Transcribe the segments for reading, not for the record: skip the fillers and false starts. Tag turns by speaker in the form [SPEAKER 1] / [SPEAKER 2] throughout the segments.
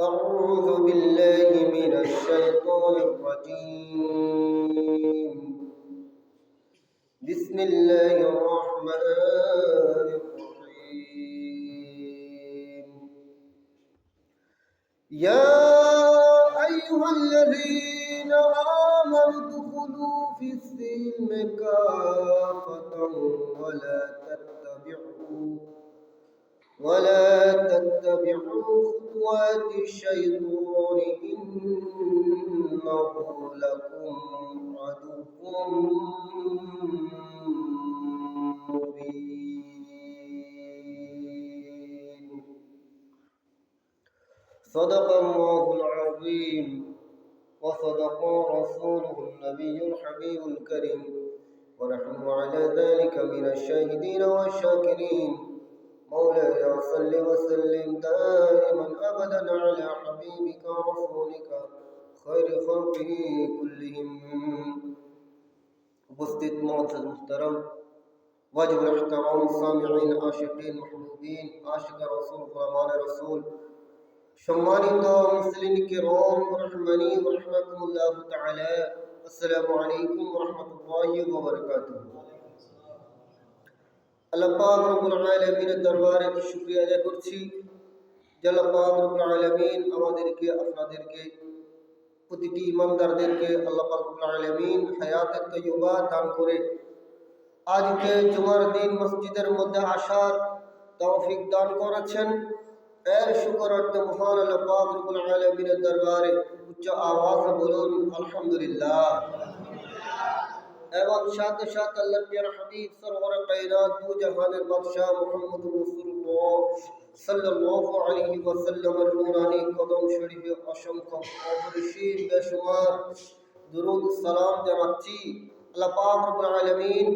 [SPEAKER 1] أعوذ بالله من الشيطان الرجيم. بسم الله الرحمن الرحيم. يا أيها الذين آمنوا ادخلوا في السلم كافة ولا تتبعوا خطوات الشيطان إنه لكم عدو مبين. صدق الله العظيم وصدق رسوله النبي الحبيب الكريم ونحن على ذلك من الشاهدين والشاكرين. مولاي صل وسلم دائما ابدا على حبيبك ورسولك خير خلقه كلهم. उपस्थित मोअज़्ज़ज़ मुहतरम वाजिब एहतराम सामिईन आशिकीन महबूबीन आशिक रसूल गुलामान रसूल सम्मानित मुस्लिम किराम रहमानी व रहमतुल्लाह ताला अस्सलामु अलैकुम व रहमतुल्लाहि व बरकातुहू। আল্লাহ পাক রব্বুল আলামিনের দরবারে শুকরিয়া আদায় করছি যে আল্লাহ পাক রব্বুল আলামিন আমাদেরকে আপনাদেরকে প্রতিটি ইমানদারদেরকে আল্লাহ পাক রব্বুল আলামিন হায়াতে তয়্যিবা দান করে আজকে জুমার দিন মসজিদের মধ্যে আসার তৌফিক দান করেছেন। এর শুকরার্থে মহান আল্লাহ পাক রব্বুল আলামিনের দরবারে উচ্চ আওয়াজে বলুন আলহামদুলিল্লাহ। এবং সাথে সাথে আল্লাহর প্রিয় হাবিব সরওয়ারে কায়নাত দু জাহানের বাদশা মুহাম্মদুর রাসূলুল্লাহ সাল্লাল্লাহু আলাইহি ওয়াসাল্লামের নূরানি কদম শরীফে অসংখ্য অপরিসীম বেশুমার দুরূদ সালাম জানাচ্ছি। আল্লাহ পাক রব্বুল আলামিন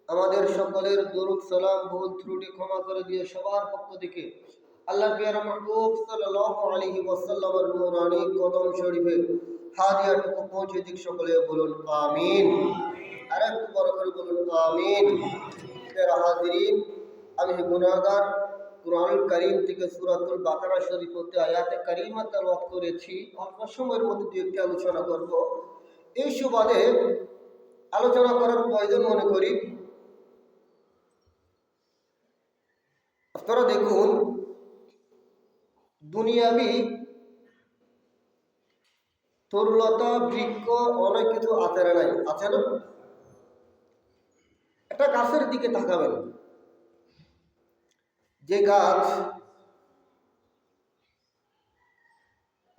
[SPEAKER 1] আমাদের সকলের দুরূদ সালাম ভুল ত্রুটি ক্ষমা করে দিয়ে সবার পক্ষ থেকে আল্লাহর প্রিয় মাহবুব সাল্লাল্লাহু আলাইহি ওয়াসাল্লামের নূরানি কদম শরীফে হাদিয়াটুকু পৌঁছে দিক। সকলে বলুন আমিন। আর একটু বড় করে বলুন আমিন। প্রিয় হাজিরিন, আমি গুনাহগার কুরআনুল কারীম থেকে সূরাতুল বাকারা শরীফ হতে আয়াতে কারিমা তেলাওয়াত করেছি। অল্প সময়ের মধ্যে দুই একটি আলোচনা করব। এই সুবাদে আলোচনা করার প্রয়োজন মনে করি। আপনারা দেখুন, দুনিয়াবি তরুলতা বৃক্ষ অনেক কিছু আছে না নাই? আছে না? একটা গাছের দিকে তাকাবেন, যে গাছ,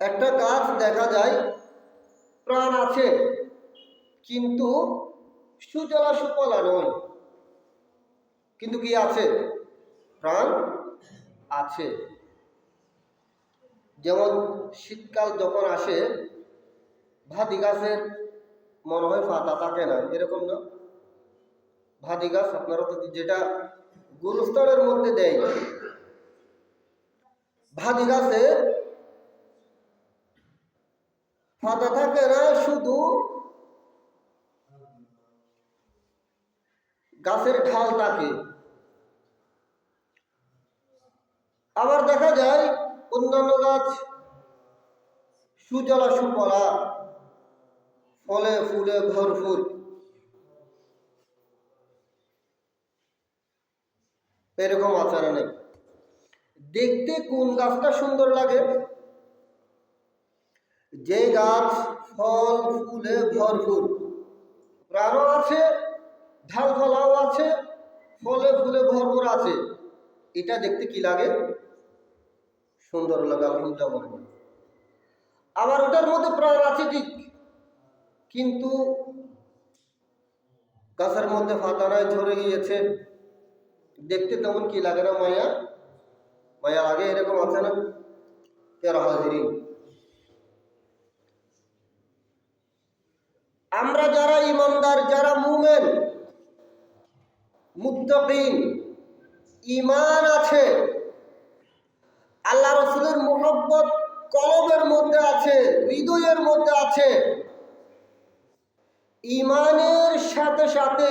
[SPEAKER 1] একটা গাছ দেখা যায় প্রাণ আছে কিন্তু সুজলা সুফলা নয়, কিন্তু কি আছে? প্রাণ আছে। যেমন শীতকাল যখন আসে ভাদি গাছের মনে হয় পাতা থাকে না, এরকম না? ভাদি গাছ আপনারা তো যেটা গুরুস্তরের মধ্যে দেয়, ভাদি গাছে পাতা থাকে না, শুধু গাছের ঢাল থাকে। আবার দেখা যায় অন্যান্য গাছ সুজলা সুফলা, ফলে ফুলে ভরপুর। এরকম আচার নেই। দেখতে কোন গাছটা সুন্দর লাগে? যে গাছ ফল ফুলে ভরপুর, প্রাণও আছে, ঢাল ফলাও আছে, ফলে ফুলে ভরপুর আছে, এটা দেখতে কি লাগে? সুন্দর লাগে, আলহামদুলিল্লাহ। আবার ওটার মধ্যে প্রাণ আছে ঠিক, কিন্তু গাছের মধ্যে পাতা নাই, ঝরে গিয়েছে, দেখতে তেমন কি লাগে না? মায়া মায়া লাগে। এরকম আছে না? প্রিয় হাজিরিন, আমরা যারা ইমানদার, যারা মুমিন মুত্তাকিন, ঈমান আছে, আল্লাহ রাসূলের মুহাব্বত কলবের মধ্যে আছে, হৃদয়ের মধ্যে আছে, ঈমানের সাথে সাথে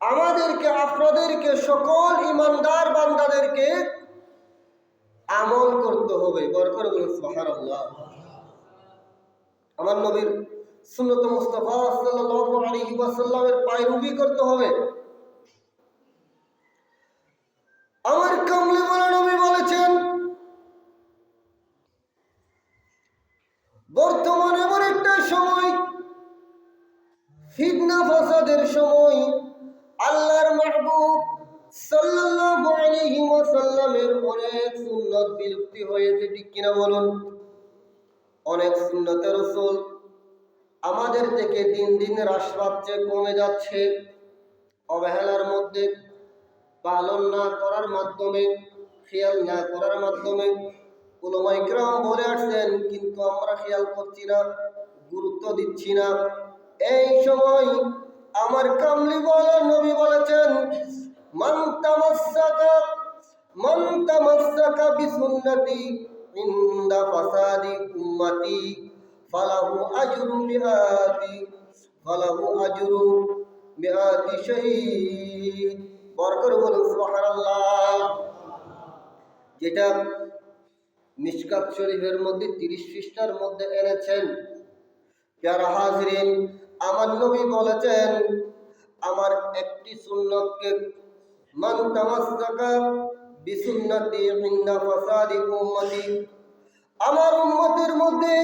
[SPEAKER 1] আমাদেরকে, আপনাদেরকে, সকল ইমানদার বান্দাদেরকে আমল করতে হবে। বরকর বলুন সুবহানাল্লাহ। আমার নবীর সুন্নত মুস্তাফা সাল্লাল্লাহু আলাইহি ওয়াসাল্লামের পায়রুবি করতে হবে। আমার কামলি ওয়ালা নবী বলেছেন, বর্তমানে এমন একটা সময়, ফিতনা ফাসাদের সময়, আল্লাহর মাহবুব সাল্লাল্লাহু আলাইহি ওয়াসাল্লামের অনেক সুন্নাত বিলুপ্তি হয়েছে, ঠিক কিনা বলুন? অনেক সুন্নতে রাসূল আমাদের থেকে দিন দিন হ্রাস পাচ্ছে, কমে যাচ্ছে। অবহেলার মধ্যে, পালন না করার মাধ্যমে, খেয়াল না করার মাধ্যমে উলামায়ে কেরাম বলে আসছেন, কিন্তু আমরা খেয়াল করছি না, গুরুত্ব দিচ্ছি না। এই সময় আমার কামলি ওয়ালা নবী বলেছেন, মান তামাসসাকা বিসুন্নতি ইনদা ফাসাদি উম্মতি ফালাহু আজরু মিআতি শহীদ। বরকর বলুন সুবহানাল্লাহ। যেটা মিশকাত শরীফের মধ্যে 30 পৃষ্ঠার মধ্যে এনেছেন। প্যারা হাজরিন, আমার নবী বলেছেন, আমার একটি সুন্নতকে, মান তামাসসাকা বিসুন্নতি ইনদা ফাসাদি উম্মতি, আমার উম্মতের মধ্যে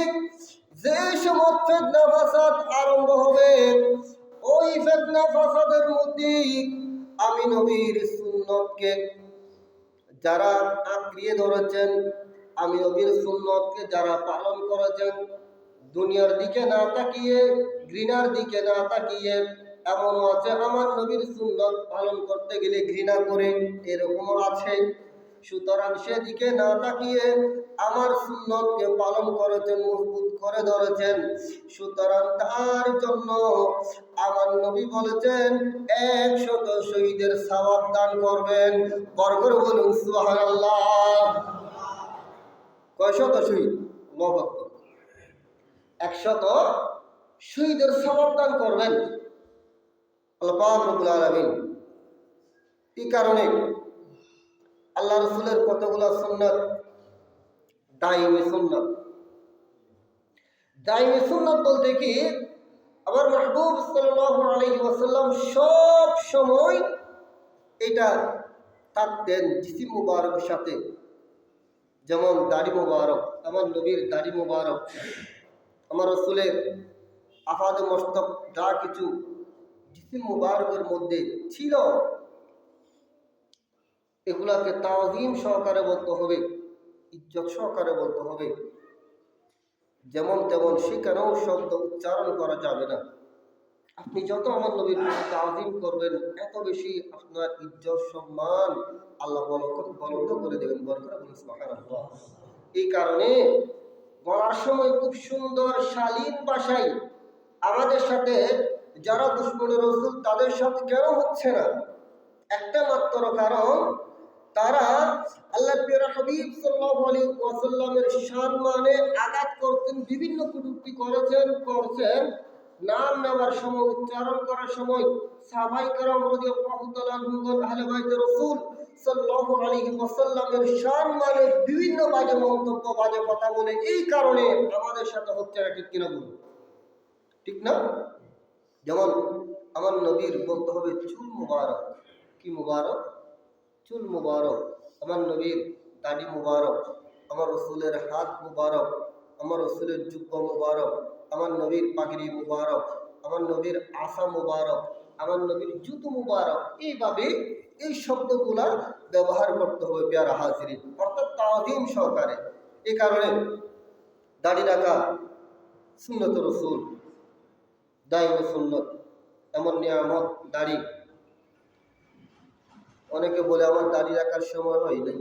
[SPEAKER 1] যে সমস্ত ফিতনা ফাসাদ আরম্ভ হবে, ওই ফিতনা ফাসাদের মধ্যে আমি নবীর সুন্নতকে যারা আঁকড়িয়ে ধরেছেন, আমি নবীর সুন্নতকে যারা পালন করেছেন, দুনিয়ার দিকে না তাকিয়ে, ঘৃণার দিকে না তাকিয়ে, এমনও আছে আমার নবীর সুন্নত পালন করতে গেলে ঘৃণা করে, এরকমও আছে। সুতরাং সেদিকে না তাকিয়ে আমার সুন্নতকে পালন করেছেন, মজবুত করে ধরেছেন। সুতরাং তার জন্য আমার নবী বলেছেন 100 শহীদের সওয়াব দান করবেন। বরকর বলুন সুবহানাল্লাহ। কয়শত শহীদ? আল্লাহু আকবার। 100 শহীদের সওয়াব দান করবেন আল্লাহ পাক রব্বুল আলামিন। এই কারণে আল্লাহ রাসূলের কতগুলো সুন্নাত দাইমি সুন্নাত। দাইমি সুন্নাত বলতে কি, আমার মাহবুব সাল্লাল্লাহু আলাইহি ওয়াসাল্লাম সব সময় এটা থাকতেন জিসিম মুবারকের সাথে। যেমন দাড়ি মুবারক, আমার নবীর দাড়ি মুবারক, আমার রাসূলের আফাদ মস্তক, যা কিছু জিসিম মুবারকের মধ্যে ছিল, এগুলাকে তাওযীম সহকারে বলতে হবে, ইজ্জত সহকারে বলতে হবে। যেমন তেমন সেখানেও শব্দ উচ্চারণ করা যাবে না। আপনি যত আমার নবীর তাওযীম করবেন, এত বেশি আপনার ইজ্জত সম্মান আল্লাহ বলন্দ করে দেবেন। বরকত বলুন সুবহানাল্লাহ। এই কারণে বলার সময় খুব সুন্দর শালীন ভাষায় আমাদের সাথে যারা দুশমনের রাসূল, তাদের সাথে কেন হচ্ছে না? একটা মাত্র কারণ, তারা আল্লাহর প্রিয় হাবিব সাল্লাল্লাহু আলাইহি ওয়াসাল্লামের সম্মানে আঘাত করতেন, বিভিন্ন কটূক্তি করছেন। নাম নেওয়ার সময়, উচ্চারণ করার সময় সাহাবায়ে কেরাম রাদিয়াল্লাহু তাআলা আনহুম, আহলে বাইতে রাসূল সাল্লাল্লাহু আলাইহি ওয়াসাল্লামের সম্মানে বিভিন্ন বাজে মন্তব্য, বাজে কথা বলে। এই কারণে আমাদের সাথে হচ্ছে না, ঠিক কিনা বলুন? ঠিক না? যেমন আমার নবীর বলতে হবে চুল মুবারক। কি মুবারক? চুল মুবারক। আমার নবীর দাড়ি মুবারক, আমার রাসূলের হাত মুবারক, আমার রাসূলের জুব্বা মুবারক, আমার নবীর পাগড়ি মুবারক, আমার নবীর আসা মুবারক, আমার নবীর জুতো মুবারক। এইভাবে এই শব্দগুলা ব্যবহার করতে হবে প্যারা হাজিরিন, অর্থাৎ তাওযীম সহকারে। এই কারণে দাড়ি রাখা সুন্নত রাসূল, দাইমি সুন্নত, এমন নিয়ামত দাড়ি। অনেকে বলে আমার দাড়ি রাখার সময় হয় নাই,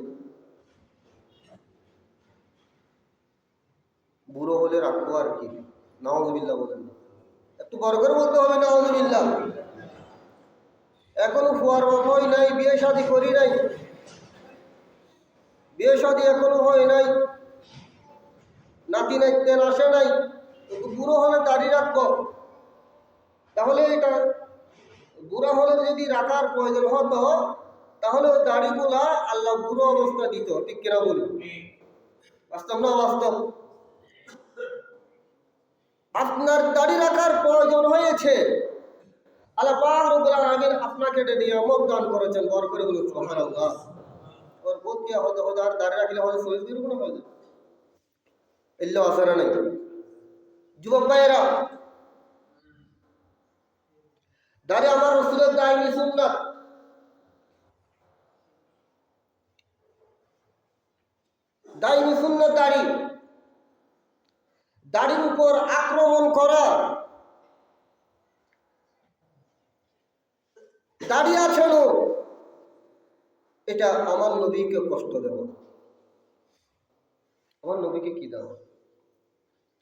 [SPEAKER 1] বুড়ো হলে রাখবো আর কি। নাউযুবিল্লাহ বলেন। একটু বড় করে বলতে হবে নাউযুবিল্লাহ। এখনো ফুয়ার বাপ হয় নাই, বিয়ে শাদী করি নাই, বিয়ে শাদী এখনো হয় নাই, নাতি নাইতেন আসে নাই, একটু বুড়ো হলে দাড়ি রাখবো। তাহলে এটা বুড়া হলে যদি রাখার প্রয়োজন হতো, তাহলে ওই দাড়িগুলা আল্লাহ বুড়ো অবস্থা দিত, ঠিক কিনা বলুন? বাস্তব না বাস্তব? আপনার দাড়ি রাখার প্রয়োজন হয়েছে, আল্লাহ পাক রব্বুল আলামিন আপনাকে নিয়ামত দান করেছেন, বর করে বলুন সুবহানাল্লাহ। ওর বোধ কি হতে হতে আর দাড়ি রাখলে হয়তো শরীর দিয়ে কোনো হয়ে যায়, এল্লো আসারা নাই। যুবক ভাইয়েরা, দাড়ি আমার রাসূলের দাইমি সুন্নাত। দাইমি সুন্নাত দাড়ি, দাড়ির উপর আক্রমণ করা, দাড়ি আছানো, এটা আমার নবীকে কষ্ট দেওয়া। আমার নবীকে কি দেওয়া?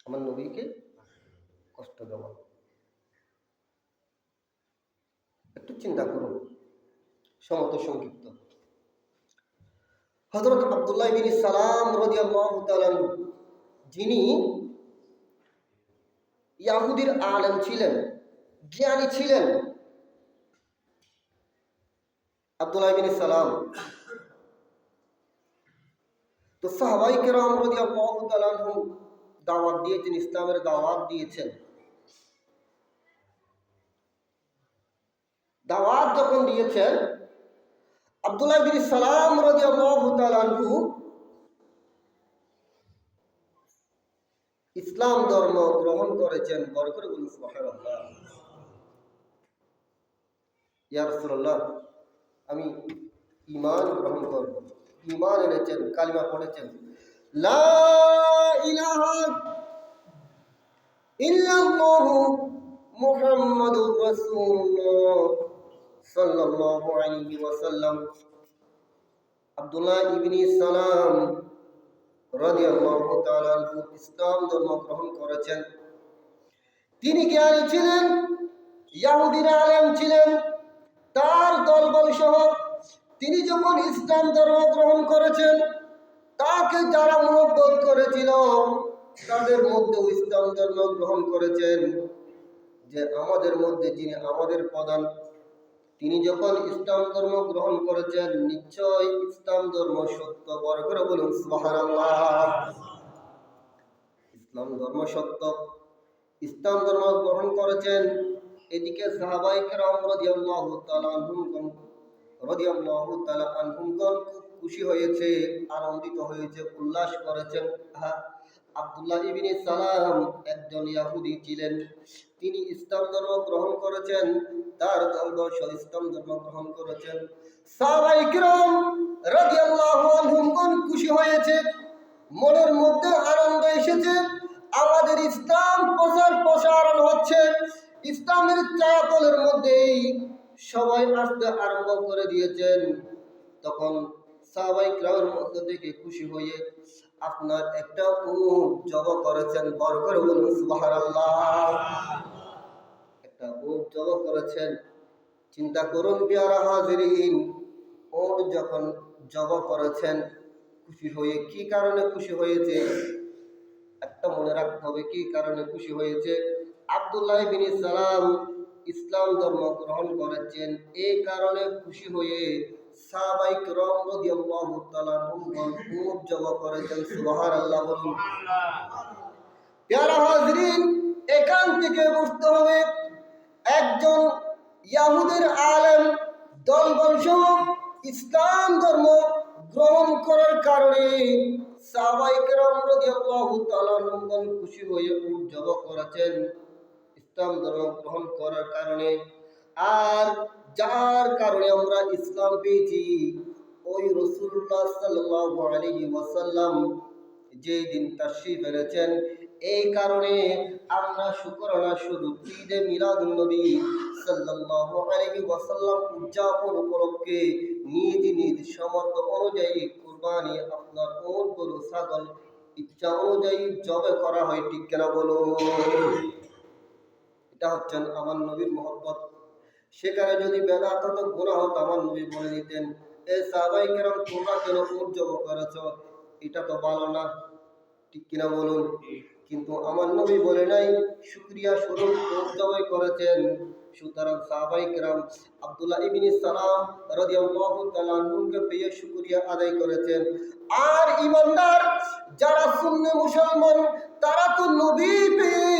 [SPEAKER 1] আমার নবীকে কষ্ট দেওয়া। একটু চিন্তা করুন, সমত সংক্ষিপ্ত। হযরত আব্দুল্লাহ ইবনে সালাম রাদিয়াল্লাহু তাআলা আনহু, যিনি ইয়াহুদির আলেম ছিলেন, জ্ঞানী ছিলেন, আব্দুল্লাহ ইবনে সালাম, তো সাহাবায়ে কেরাম রাদিয়াল্লাহু তাআলা আনহু দাওয়াত দিয়েছেন, ইসলামের দাওয়াত দিয়েছেন। দাওয়াত যখন দিয়েছেন, আব্দুল্লাহ ইবনে সালাম রাদিয়াল্লাহু তাআলা আনহু ইসলাম ধর্ম গ্রহণ করেছেন। বড় করে বলুন সুবহানাল্লাহ। ইয়া রাসূলুল্লাহ, আমি ঈমান গ্রহণ করব। ঈমান এনেছেন, কালিমা পড়েছেন, লা ইলাহা ইল্লাল্লাহু মুহাম্মাদুর রাসূলুল্লাহ সাল্লাল্লাহু আলাইহি ওয়াসাল্লাম। আব্দুল্লাহ ইবনে সালাম রাদিয়াল্লাহু তাআলা আনহু ইসলাম ধর্ম গ্রহণ করেছেন। তিনি জ্ঞানী ছিলেন, ইয়াহুদির আলেম ছিলেন, তার দলবল সহ তিনি যখন ইসলাম ধর্ম গ্রহণ করেছেন, তাকে যারা মহব্বত করেছিল তাদের মধ্যে ইসলাম ধর্ম গ্রহণ করেছেন। যে আমাদের মধ্যে যিনি আমাদের প্রধান, তিনি যখন ইসলাম ধর্ম গ্রহণ করেছেন, নিশ্চয় ইসলাম ধর্ম সত্য। বড় করে বলুন সুবহানাল্লাহ। ইসলাম ধর্ম সত্য, ইসলাম ধর্ম গ্রহণ করেছেন। এদিকে সাহাবায়ে কেরাম রাদিয়াল্লাহু তাআলা আনহুমগণ খুব খুশি হয়েছে, আনন্দিত হয়েছে, উল্লাস করেছেন। আব্দুল্লাহ ইবনে সালাম একজন ইহুদি ছিলেন, তিনি ইসলাম ধর্ম গ্রহণ করেছেন, তার দলবল ইসলাম ধর্ম গ্রহণ করেছেন। সাহাবায়ে কিরাম রাদিয়াল্লাহু আনহুমগণ খুশি হয়েছে, মনের মধ্যে আনন্দ এসেছে, আমাদের ইসলাম প্রসারণ হচ্ছে। ইসলামের চায়াতলের মধ্যেই সবাই আসতে আরম্ভ করে দিয়েছেন। তখন সাহাবায়ে কিরামের মধ্যে থেকে খুশি হয়ে আপনার একটা উট জবাই করেছেন। বড় করে বলুন সুবহানাল্লাহ। একটা উট জবাই করেছেন। চিন্তা করুন প্রিয় হাজিরিন, উট যখন জবাই করেছেন, খুশি হয়ে, কি কারণে খুশি হয়েছে একটা মনে রাখতে হবে, কি কারণে খুশি হয়েছে। আব্দুল্লাহ ইবনে সালাম ইসলাম ধর্ম গ্রহণ করেছেন, এই কারণে খুশি হয়ে সাহাবায়ে কিরাম রাদিয়াল্লাহু তাআলা আনহুম উট জবাই করেছেন। সুবহানাল্লাহ বলুন। প্রিয় হাজিরিন, এখান থেকে বুঝতে হবে একজন ইয়াহুদের আলেম দলবল সহ ইসলাম ধর্ম গ্রহণ করার কারণে সাহাবায়ে কেরাম রাদিয়াল্লাহু তাআলা আনহুম খুশি হয়ে উট জবাই করেছেন ইসলাম ধর্ম গ্রহণ করার কারণে। আর যার কারণে আমরা ইসলাম পেয়েছি, ওই রাসূলুল্লাহ সাল্লাল্লাহু আলাইহি ওয়াসাল্লাম যেই দিন তাশরীফ এনেছেন, এই কারণে আমরা শুকরানা স্বরূপ ঈদে মিলাদুন নবী সাল্লাল্লাহু আলাইহি ওয়াসাল্লাম উদযাপন উপলক্ষে নিজ নিজ সামর্থ্য অনুযায়ী কুরবানি, আপনার ওট গরু ছাগল ইচ্ছা অনুযায়ী জবাই করা হয়, ঠিক কিনা বলুন। এটা হচ্ছেন আমার নবীর মহব্বত। সেখানে যদি বেদাত হতো, গুনাহ হতো, আমার নবী বলে দিতেন, এ সাহাবায়ে কেরাম তোমরা কেন উট জবাই করেছো, এটা তো ভালো না, ঠিক কিনা বলুন। কিন্তু আমার নবী বলে নাই, শুকরিয়া স্বরূপ উট জবাই করেছেন। সুতরাং সাহাবায়ে কেরাম আব্দুল্লাহ ইবনে সালাম রাদিয়াল্লাহু তাআলা আনহুকে পেয়ে শুকরিয়া আদায় করেছেন। আর ঈমানদার যারা সুন্নি মুসলমান তারা তো নবী পেয়ে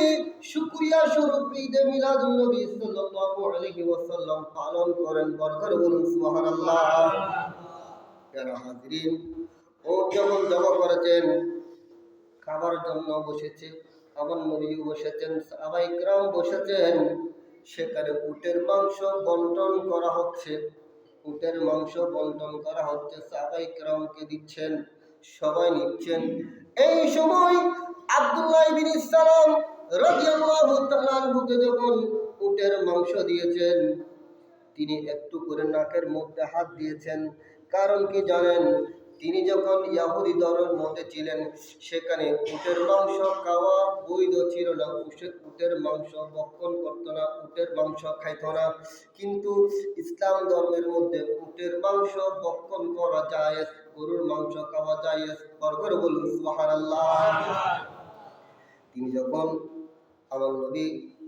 [SPEAKER 1] শুকরিয়া স্বরূপ ঈদে মিলাদুন নবী সাল্লাল্লাহু আলাইহি ওয়াসাল্লাম পালন করেন। বরকত বলুন সুবহানাল্লাহ। যারা হাজিরিন ও যখন জমা করেছেন খাবার জন্য বসেছে, আমার নবীও বসেছেন, সাহাবায়ে কেরাম বসেছেন, সেখানে উটের মাংস বন্টন করা হচ্ছে। উটের মাংস বন্টন করা হচ্ছে, সাহাবায়ে কেরামকে দিচ্ছেন, সবাই নিচ্ছেন। এই সময় আব্দুল্লাহ ইবনে সালাম রাদিয়াল্লাহু তাআলা আনহুকে যখন উটের মাংস দিয়েছেন, তিনি একটু করে নাকের মধ্যে হাত দিয়েছেন। কারণ কি জানেন? তিনি যখন ইহুদি ধর্মের মধ্যে ছিলেন সেখানে উটের মাংস খাওয়া বৈধ ছিল না, উটের মাংস ভক্ষণ করত না, উটের মাংস খাইত না। কিন্তু ইসলাম ধর্মের মধ্যে উটের মাংস ভক্ষণ করা জায়েজ, গরুর মাংস খাওয়া জায়েজ। বরকত বলুন সুবহানাল্লাহ। তিনি যখন আমার নবী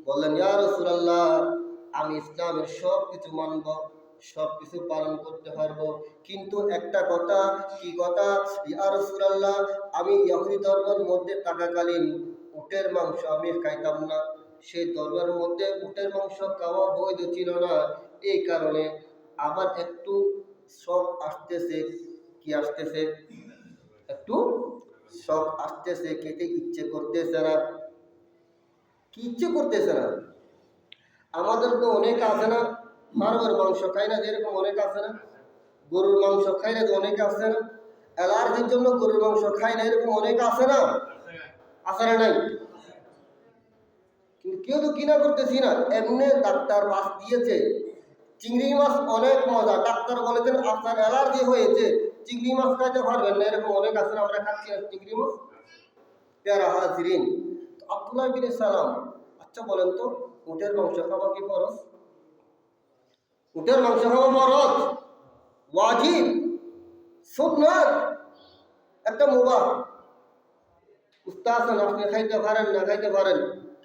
[SPEAKER 1] বললেন, ইয়া রাসূলুল্লাহ, আমি ইসলামের সব কিছু মানব, সব কিছু পালন করতে পারবো, কিন্তু একটা কথা। কি কথা? ইয়া রাসূলুল্লাহ, আমি ইহুদি ধর্মের মধ্যে থাকাকালীন উটের মাংস আমি খাইতাম না। সেই ধর্মের মধ্যে উটের মাংস খাওয়া বৈধ ছিল না। এই কারণে আমার একটু শখ আসতেছে। কি আসতেছে? একটু শখ আসতেছে, খেতে ইচ্ছে করতেছে না। কি ইচ্ছে করতেছে না? আমাদের তো অনেক আছে না, হাড়ের মাংস খাই না, যেরকম অনেক আছে না, গরুর মাংস খাই না, অনেক আছে না, অ্যালার্জির জন্য গরুর মাংস খাই না, এরকম অনেক আছে না, আছে না নাই? কিন্তু কেউ তো কিনা করতেছি না। এমনি ডাক্তার বাস দিয়েছে, চিংড়ি মাছ অনেক মজা, ডাক্তার বলেছেন আপনার অ্যালার্জি হয়েছে, চিংড়ি মাছ খাইতে পারবেন না, এরকম অনেক আছে না, আমরা খাচ্ছি না চিংড়ি মাছ। প্যারা হাজিরিন, আব্দুল্লাহ ইবনে সালাম, আচ্ছা বলেন তো, উটের মাংস খাওয়া কি ফরজ? উটের মাংস খাওয়া ফরজ, ওয়াজিব, সুন্নাত, একটা মুবাহ। উস্তাদ আপনি খাইতে পারেন না খাইতে পারেন,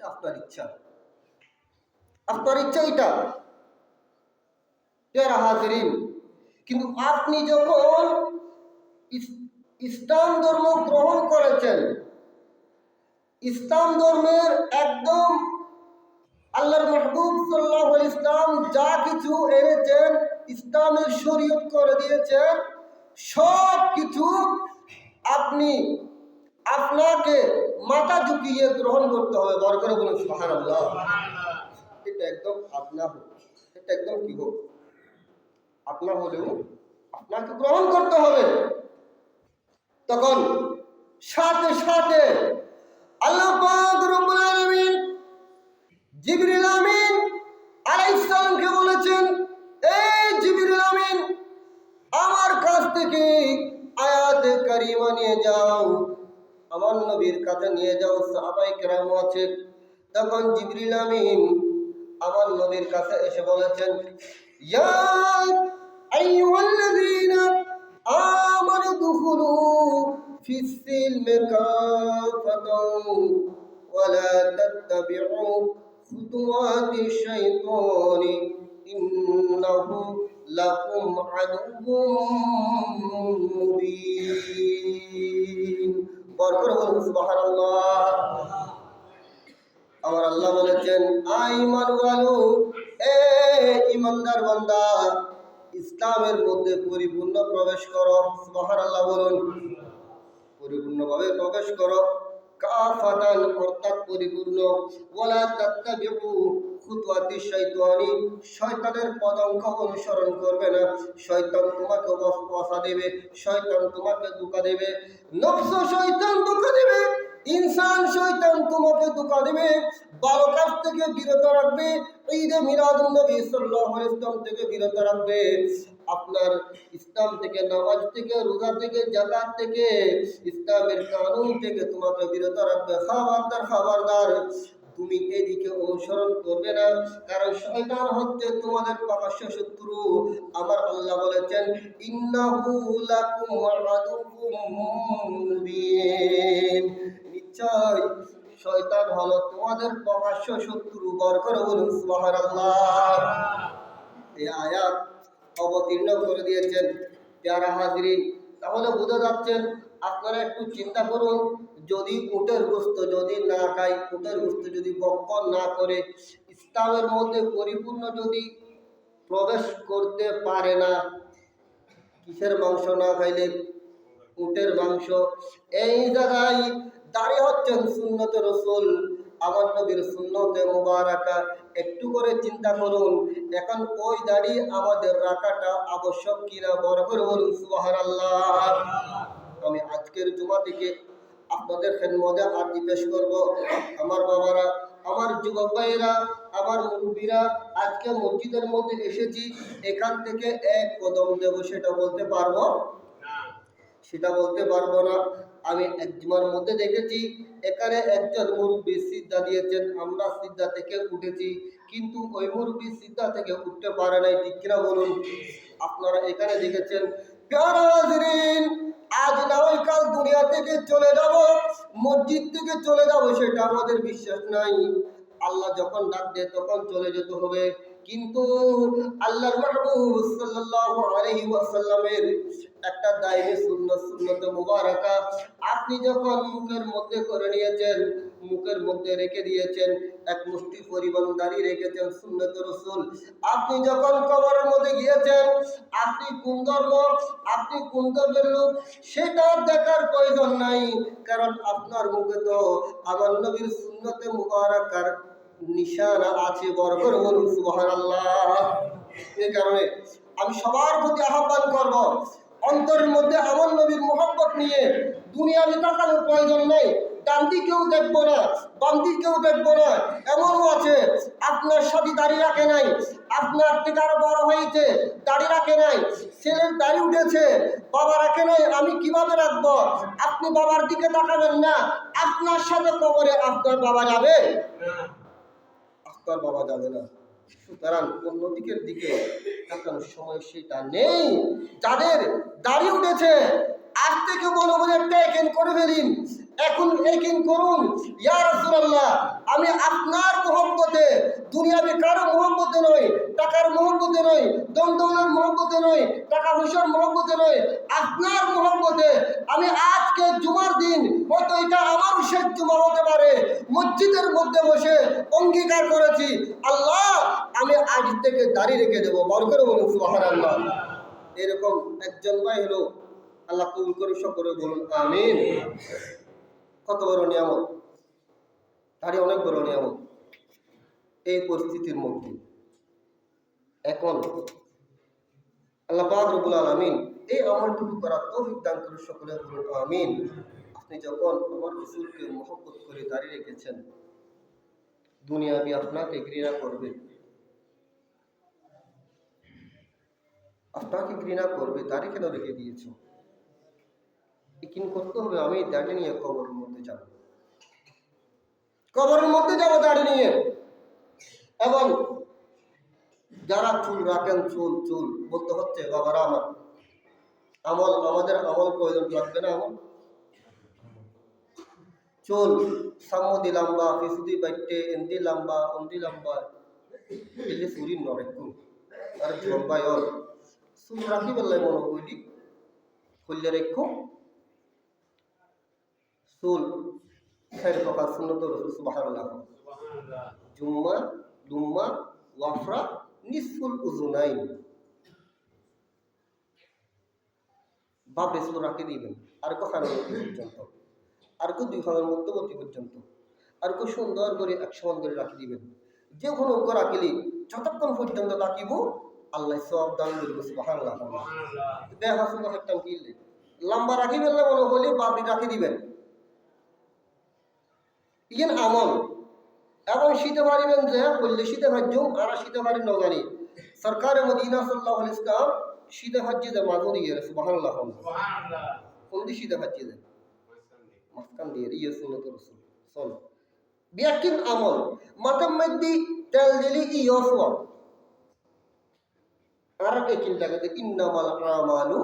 [SPEAKER 1] আপনার ইচ্ছা, আপনার ইচ্ছা এটা। প্যারা হাজিরিন, কিন্তু আপনি যখন ইসলাম ধর্ম গ্রহণ করেছেন, ইসলাম ধর্মের একদম আল্লাহর মাহবুব সাল্লাল্লাহু আলাইহি ইসলাম যা কিছু এনেছেন, ইসলামের শরীয়ত করে দিয়েছেন, সব কিছু আপনাকে মাথা ঝুঁকিয়ে গ্রহণ করতে হবে। বরকত বলুন সুবহানাল্লাহ। এটা একদম আপনা হোক, এটা একদম কি হোক, আপনা হলেও আপনাকে গ্রহণ করতে হবে। তখন সাথে সাথে আল্লাহ পাক রব্বুল আলামিন জিবরিল আমিন আলাইহিস সালামকে বলেছেন, এই জিবরিল আমিন, আমার কাছ থেকে আয়াতে কারিমা নিয়ে যাও, আমার নবীর কাছে নিয়ে যাও, সাহাবায়ে কেরাম আছে। তখন জিবরিল আমিন আমার নবীর কাছে এসে বলেছেন, ইয়া আইয়ুহাল্লাযীনা আমানু দুখুলু ফিস সিলমি কাফাতাও ওয়া লা তাত্তাবিউ খুতুওয়াতিশ শাইতানি ইন্নাহু লাকুম আদুউম মুবিন। বরকত বলুন সুবহানাল্লাহ। আমার আল্লাহ বলেছেন, আইমান ওয়ালু, এ ইমানদার বান্দা, ইসলামের মধ্যে পরিপূর্ণ প্রবেশ করো। সুবহানাল্লাহ বলুন। পরিপূর্ণভাবে প্রবেশ করো, কাফাতান অর্থাৎ পরিপূর্ণ, ওয়ালা তাত্তাবিউ খুতুওয়াতিশ শাইতানি, শয়তানের পদাঙ্ক অনুসরণ করবে না। শয়তান তোমাকে ওয়াসওয়াসা দেবে, শয়তান তোমাকে ধোঁকা দেবে, নফস শয়তান ধোঁকা দেবে, ইনসান শয়তান তোমাকে ধোঁকা দেবে, ভালো কাজ থেকে বিরত রাখবে, ঈদে মিলাদুন নবী সাল্লাল্লাহু আলাইহি ওয়াসাল্লাম থেকে বিরত রাখবে, আপনার ইসলাম থেকে, নামাজ থেকে, রোজা থেকে, যাকাত থেকে, ইসলামের কানুন থেকে তোমাকে বিরত রাখবে। খবরদার খবরদার, তুমি এদিকে অনুসরণ করবে না, কারণ শয়তান হচ্ছে তোমাদের প্রকাশ্য শত্রু। আমার আল্লাহ বলেছেন, ইন্নাহু লাকুম আদুউম মুবিন, নিশ্চয় শয়তান হলো তোমাদের আমাদের প্রকাশ্য শত্রু বর করে বলুন সুবহানাল্লাহ। এই আয়াত অবতীর্ণ করে দিয়েছেন প্যারা হাজরিন। তাহলে বোঝা যাচ্ছেন, আপনারা একটু চিন্তা করুন, যদি উটের গোস্ত যদি না খায়, উটের গোস্ত যদি ভক্ষণ না করে, ইসলামের মধ্যে পরিপূর্ণ যদি প্রবেশ করতে পারে না, কিসের মাংস না খাইলে? উটের মাংস। এই জায়গায় দাঁড়িয়ে হচ্ছেন সুন্নত রসুল, আমার নবীর সুন্নতে মুবারাকা। একটু করে চিন্তা করুন, এখন ওই দাড়ি আমাদের রাখাটা আবশ্যক কিনা? বড় করে বলুন সুবহানাল্লাহ। আমি আজকের জুমা থেকে আপনাদের খেদমতে আরজি পেশ করব। আমার বাবারা, আমার যুবক ভাইয়েরা, আমার মুরব্বীরা, আজকে মসজিদের মধ্যে এসেছি, এখান থেকে এক কদম দেব সেটা বলতে পারবো না। আমি এক জুমার মধ্যে দেখেছি এখানে একজন মুরব্বী সিজদা দিয়েছেন, আমরা সিজদা থেকে উঠেছি, কিন্তু ওই মুরব্বী সিজদা থেকে উঠতে পারে নাই। ঠিক কিনা বলুন? আপনারা এখানে দেখেছেন। প্যারা হাজরিন, আজ না হয় কাল দুনিয়া থেকে চলে যাব, মসজিদ থেকে চলে যাব, সেটা আমাদের বিশ্বাস নাই। আল্লাহ যখন ডাক দেয় তখন চলে যেতে হবে। কিন্তু আল্লাহর মাহবুব সাল্লাল্লাহু আলাইহি ওয়াসাল্লামের একটা দায়ী সুন্নত মুবারাকা আপনি যখন মুখের মধ্যে করে নিয়েছেন, মুখের মধ্যে রেখে দিয়েছেন, এক মুষ্টি পরিমাণ দাড়ি রেখেছেন সুন্নত রাসূল। আপনি যখন কবরের মধ্যে গিয়েছেন, আপনি কোন ধর্ম, আপনি কোন ধর্মের লোক, সেটা দেখার প্রয়োজন নাই, কারণ আপনার মুখে তো আমার নবীর সুন্নতে মুবারাকার নিশানা আছে। বরকর বলুন সুবহানাল্লাহ। এই কারণে আমি সবার প্রতি আহ্বান করব, অন্তরের মধ্যে আমার নবীর মোহাম্মত নিয়ে দুনিয়াবি তাকানোর প্রয়োজন নেই। ডান দিকেও দেখবো না, বাম দিকেও দেখবো না। এমনও আছে আপনার সাথে দাড়ি রাখে নাই, আপনার থেকে আরো বড় হয়েছে, দাড়ি রাখে নাই, ছেলের দাড়ি উঠেছে, বাবা রাখে নাই, আমি কিভাবে রাখবো? আপনি বাবার দিকে তাকাবেন না, আপনার সাথে কবরে আপনার বাবা যাবে? আপনার বাবা যাবে না। সুতরাং অন্যদিকের দিকে তাকানোর সময় সেটা নেই। যাদের দাড়ি উঠেছে, আজ থেকে মনে মনে টেকেন করে ফেলিন, এখন একিন করুন, ইয়া রাসূলুল্লাহ, আমি আপনার মোহব্বতে, দুনিয়াবি কারো মোহব্বতে নয়, টাকার মোহব্বতে নয়, দমদমের মোহব্বতে নয়, টাকা পয়সার মোহব্বতে নয়, আপনার মোহব্বতে আমি আজকে জুমার দিন, হয়তো এটা আমার শেষ জুমা হতে পারে, মসজিদের মধ্যে বসে অঙ্গীকার করেছি, আল্লাহ আমি আজ থেকে দাড়ি রেখে দেবো। বরকর বলুন সুবহানাল্লাহ। এরকম একজন ভাই হলো, আল্লাহ কবুল করে সকলে বলুন আমিন। কত বড় নিয়ামত, দাড়ি অনেক বড় নিয়ামত। এই পরিস্থিতির মধ্যে এখন আল্লাহ পাক রব্বুল আলামিন এই আমলটুকু করার তৌফিক দান করে সকলে বলুন আমিন। আপনি যখন আমার রাসূলকে মহব্বত করে দাঁড়িয়ে রেখেছেন, দুনিয়াবি আপনাকে ঘৃণা করবে, আপনাকে ঘৃণা করবে, দাড়ি কেন রেখে দিয়েছো? ইকিন করতে হবে, আমি দাড়ি নিয়ে কবরের মধ্যে যাব, কবরের মধ্যে যাব দাড়ি নিয়ে। এবং যারা চুল রাখেন, চুল বলতে হচ্ছে, বাবারা আমার আমল, আমাদের আমল প্রয়োজন লাগবে না? আমল চুল সাম্মদি লম্বা, ফিসুদি বাইটে, এন্দি লম্বা, অন্দি লম্বা, এলে সুরি নরেকু আর লম্বাই অল চুল রাখি বেলায় মনে কইলি কইলে রেখো। চুল খের প্রকার সুন্নত রাসূল সুবহানাল্লাহ। জুম্মা দুম্মা ওয়াফরা নিসফুল উযুনাইন, বাপে চুল রাখি দিবেন, আর কখনো পর্যন্ত, আর কেউ 2 খানের মধ্যবর্তী পর্যন্ত, আর কেউ সুন্দর করে 1 সমান করে রাখি দিবেন। যে কোনো রাখিলি যতক্ষণ পর্যন্ত রাখিব আল্লাহ সব দান করবে সুবহানাল্লাহ। দেখা শুনে একটা কিনলে লম্বা রাখি বললে মনে হলে বাপি রাখি দিবেন, ইয়েন আমল। এবং শীতে পারিবেন যে বললে শীতে ভাজ্যম আর শীতে পারি নজানি সরকার মদিনা সাল্লাল্লাহু আলাইহি ওয়াসাল্লাম শীতে ভাজ্যে যে মাঝো দিয়ে সুবহানাল্লাহ। কোন দিকে শীতে ভাজ্যে দেয়? মাঝখান দিয়ে। ইয়ে সুন্নত রাসূল সল বিয়াকিন আমল মাথার মধ্যে তেল দিলি ইয়ফা আর একিন লাগাতে ইন্নামাল আমালু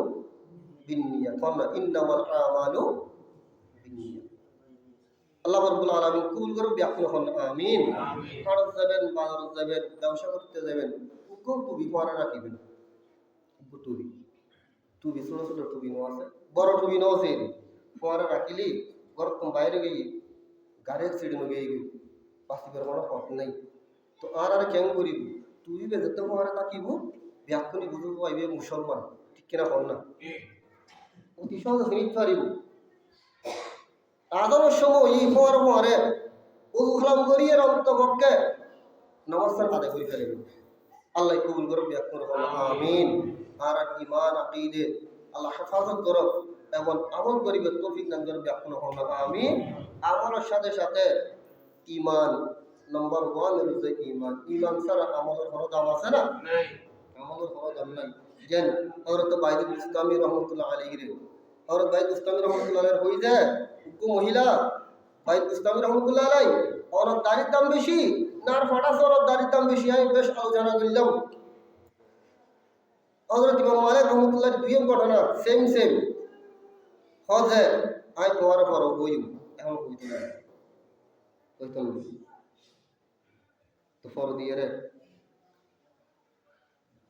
[SPEAKER 1] বিন্নিয়াত। ইন্নামাল আমালু বিন্নিয়াত। আল্লাহ রাব্বুল আলামিন কবুল করে ব্যাকুল হন আমিন হারত যাবেন বাজার যাবেন ব্যবসা করতে যাবেন কোন টুবি পরে রাখিবেন টুবি টুবি ছোট ছোট টুবি নো আছে বড় টুবি নো আছে পরে রাখিলি ঘর তো বাইরে গিয়ে গাড়ির সিঁড়ি নো গিয়ে পাঁচিবার কোনো পথ নাই তো আর কেন করিব তুই বেজতে পরে তাকিব ব্যাকুনি বুঝু পাইবে মুসলমান ঠিক কিনা হন না অতি সহজে চিনিতে পারিব আদরের সময় এই হওয়ার পরে উজুখলাম করিয়ে রক্তপক্ষে নমস্কার আদায় করে ফেলবেন আল্লাহ কবুল করো ব্যাকুল হন আমিন আর ইমান আকিদে আল্লাহ হেফাজত করো এবং আমল করিবে তৌফিক দান করো ব্যাকুল হন আমিন আমলের সাথে সাথে ইমান নম্বর 1 হচ্ছে ইমান ইমান ছাড়া আমলের কোনো দাম আছে না নাই আমলের কোনো দাম নাই যেন হযরত বাইদুল ইসলামী রহমাতুল্লাহ আলাইহি রে হযরত বাইদুল ইসলামী রহমাতুল্লাহ আলাইহি হই যায় কো মহিলা বাইদুল ইসলামী রহমাতুল্লাহ আলাইহি ওর দাড়ির দাম বেশি নার ফাটা সর দাড়ির দাম বেশি আমি বেশ আলোচনা করলাম হযরত ইমাম মালিক রহমাতুল্লাহ দুই ঘটনা সেম হযে আই তোমার পর হই এখন হইতো না হইতো না তো ফর দিয়ে রে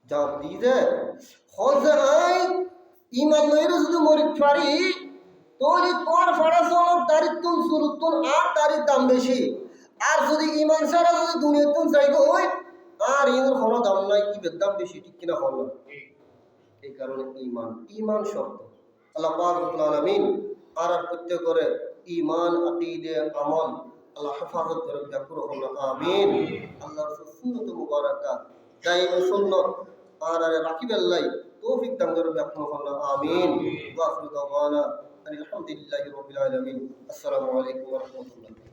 [SPEAKER 1] জবাব দিয়ে হযে আই ইমান লইরে যদি মরি পারি তোলি তোর ফাড়া চলর দাড়ির তুন শুরুর তুন আর দাড়ির দাম বেশি আর যদি ইমান ছাড়া যদি দুনিয়ার তুন চাইব ওই আর ইনের কোনো দাম নাই কি দাম বেশি ঠিক কিনা হল এই কারণে ইমান শব্দ আল্লাহ পাক রব্বুল আলামিন আর প্রত্যেক করে ইমান আকীদা আমল আল্লাহ হেফাজত করে জাকুর হল আমিন আল্লাহর সুন্নাত মুবারাকা দাইম সুন্নাত আর রাখিবেল্লাই তৌফিক দান করে জাকুর হল আমিন ওয়া আখিরু দাওয়ানা আলহামদুলিল্লাহি রাব্বিল আলামিন আসসালামু আলাইকুম ওয়া রাহমাতুল্লাহ